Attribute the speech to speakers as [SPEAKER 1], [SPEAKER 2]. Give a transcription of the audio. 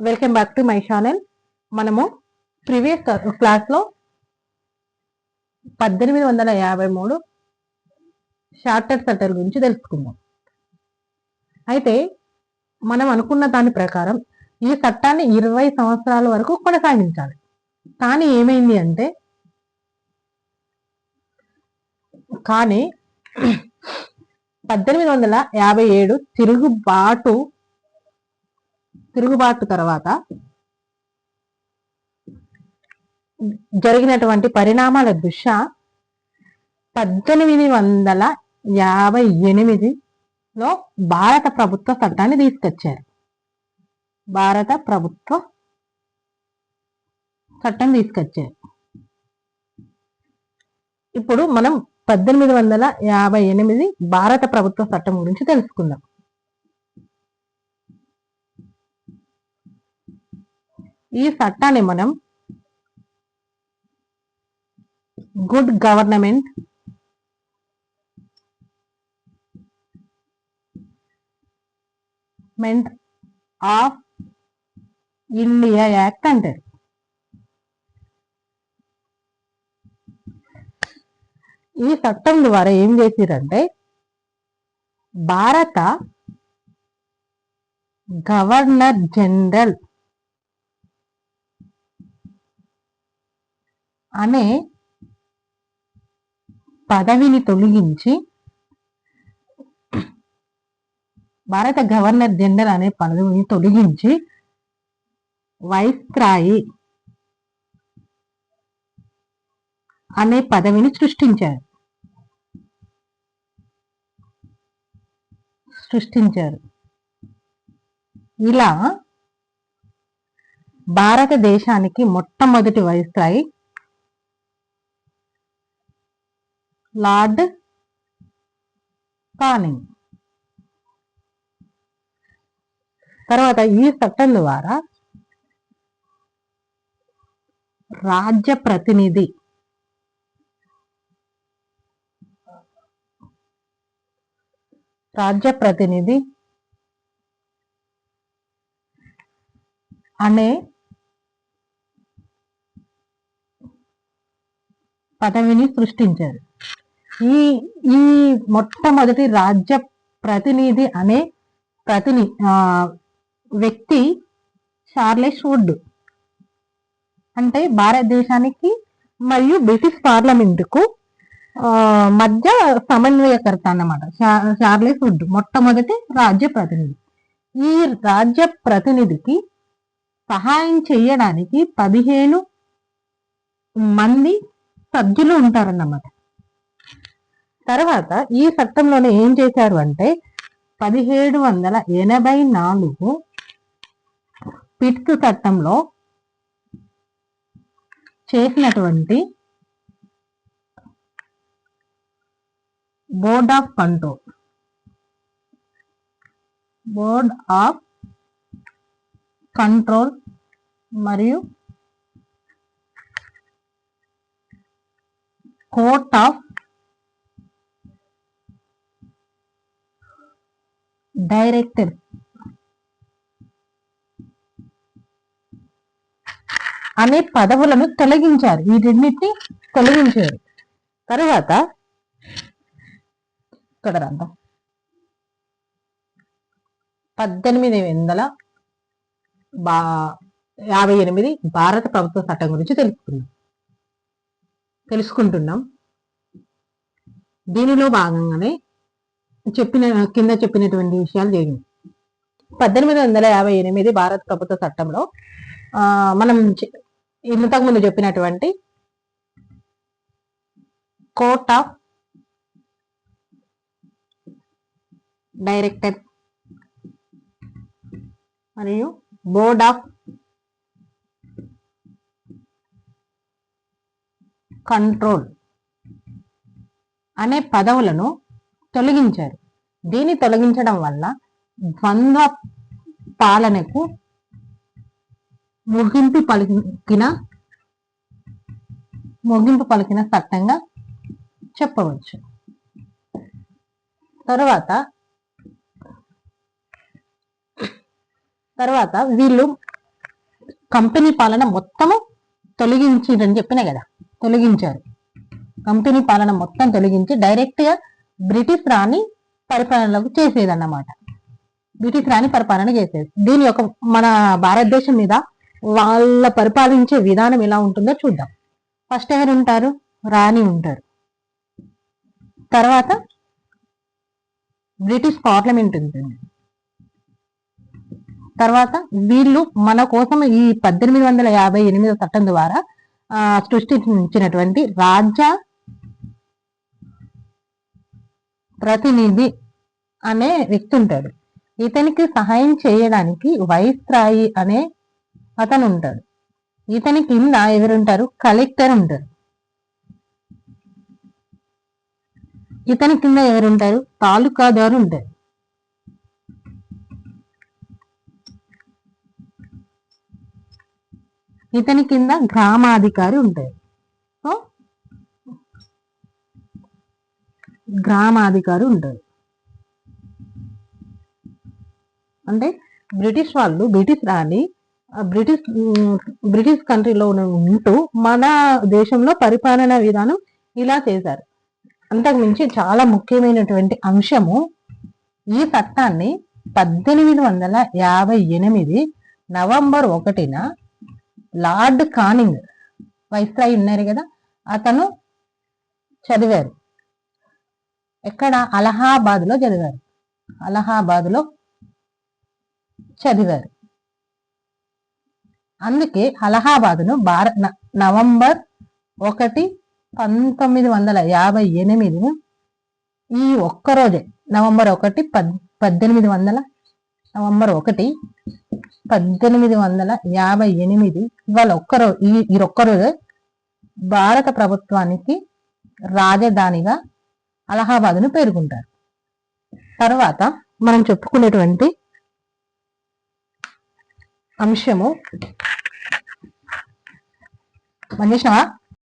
[SPEAKER 1] Welcome back to my channel. మనము previous క్లాస్లో 1853 charter చట్టాల గురించి తెలుసుకుందాం. అయితే మనం అనుకున్న దాని ప్రకారం ఈ చట్టాన్ని 20 సంవత్సరాల వరకు కొనసాగించాలి. కానీ ఏమైంది అంటే 1857 తిరుగుబాటు తర్వాత జరిగినటువంటి పరిణామాల దృష్ట్యా 1858లో భారత ప్రభుత్వ చట్టాన్ని తీసుకొచ్చారు. ఇప్పుడు మనం 1858 భారత ప్రభుత్వ చట్టం గురించి తెలుసుకుందాం. ఈ చట్టాన్ని మనం good government of India act అంటారు. ఈ చట్టం ద్వారా ఏం చేసిరంటే భారత గవర్నర్ జనరల్ అనే పదవిని తొలగించి వైస్రాయి అనే పదవిని సృష్టించారు. ఇలా భారతదేశానికి మొట్టమొదటి వైస్రాయి లార్డ్ కానింగ్. తర్వాత ఈ చట్టం ద్వారా రాజ్య ప్రతినిధి అనే పదవిని సృష్టించారు. ఈ మొట్టమొదటి రాజ్య ప్రతినిధి అనే వ్యక్తి చార్లెస్ వుడ్. అంటే భారతదేశానికి మరియు బ్రిటిష్ పార్లమెంటుకు మధ్య సమన్వయకర్త అన్నమాట. చార్లెస్ వుడ్ మొట్టమొదటి రాజ్య ప్రతినిధి. ఈ రాజ్య ప్రతినిధికి సహాయం చేయడానికి 15 మంది సభ్యులు ఉంటారన్నమాట. తర్వాత ఈ చట్టంలోనే ఏం చేశారు అంటే 1784 పిట్స్ చట్టంలో చేసినటువంటి బోర్డ్ ఆఫ్ కంట్రోల్ మరియు కోర్ట్ ఆఫ్ డైరెక్టర్స్ అనే పదవులను తొలగించారు. ఈ రెండింటిని తొలగించారు. తర్వాత ఇక్కడ 1858 భారత ప్రభుత్వ చట్టం గురించి తెలుసుకుంటున్నాం. దీనిలో భాగంగానే కింద చెప్పినటువంటి విషయాలు జరిగింది. 1858 భారత ప్రభుత్వ చట్టంలో మనం ఇంతకుముందు చెప్పినటువంటి కోర్ట్ ఆఫ్ డైరెక్టర్ మరియు బోర్డ్ ఆఫ్ కంట్రోల్ అనే పదవులను తొలగించారు. దీన్ని తొలగించడం వల్ల ద్వంద్వ పాలనకు ముగింపు పలికిన చట్టంగా చెప్పవచ్చు. తర్వాత వీళ్ళు కంపెనీ పాలన మొత్తము తొలగించారని చెప్పినా కదా, తొలగించారు. కంపెనీ పాలన మొత్తం తొలగించి డైరెక్ట్ గా బ్రిటిష్ రాణి పరిపాలనలోకి చేసేదన్నమాట. బ్రిటిష్ రాణి పరిపాలన చేసేది. దీని యొక్క మన భారతదేశం మీద వాళ్ళ పరిపాలించే విధానం ఎలా ఉంటుందో చూద్దాం. ఫస్ట్ ఎవరు ఉంటారు? రాణి ఉంటారు. తర్వాత బ్రిటిష్ పార్లమెంట్ ఉంటుంది. తర్వాత వీళ్ళు మన కోసం ఈ 1858 చట్టం ద్వారా సృష్టించినటువంటి రాజ్య ప్రతినిధి అనే వ్యక్తి ఉంటాడు. ఇతనికి సహాయం చేయడానికి వైస్రాయి అనే అతను ఉంటాడు. ఇతని కింద ఎవరుంటారు? కలెక్టర్ ఉంటారు. ఇతని కింద ఎవరుంటారు? తాలూకాదారు ఉంటారు. ఇతని కింద గ్రామాధికారి ఉంటారు. గ్రామాధికారి ఉంటారు. అంటే బ్రిటిష్ వాళ్ళు, బ్రిటిష్ రాణి బ్రిటిష్ కంట్రీలో ఉంటూ మన దేశంలో పరిపాలనా విధానం ఇలా చేశారు. అంతకుమించి చాలా ముఖ్యమైనటువంటి అంశము, ఈ చట్టాన్ని 1858 నవంబర్ 1న లార్డ్ కానింగ్ వైస్రాయ్ ఉన్నారు కదా, అతను చదివారు. ఎక్కడ? అలహాబాద్ లో చదివారు. అలహాబాద్ లో చదివారు. అందుకే అలహాబాద్ను నవంబర్ 1, 1958 ఈ ఒక్కరోజే నవంబర్ 1, 1858 ఇవాళ ఈ ఒక్కరోజు భారత ప్రభుత్వానికి రాజధానిగా అలహాబాద్ను పేర్కొంటారు. తర్వాత మనం చెప్పుకునేటువంటి అంశము, పనిచేసినావా?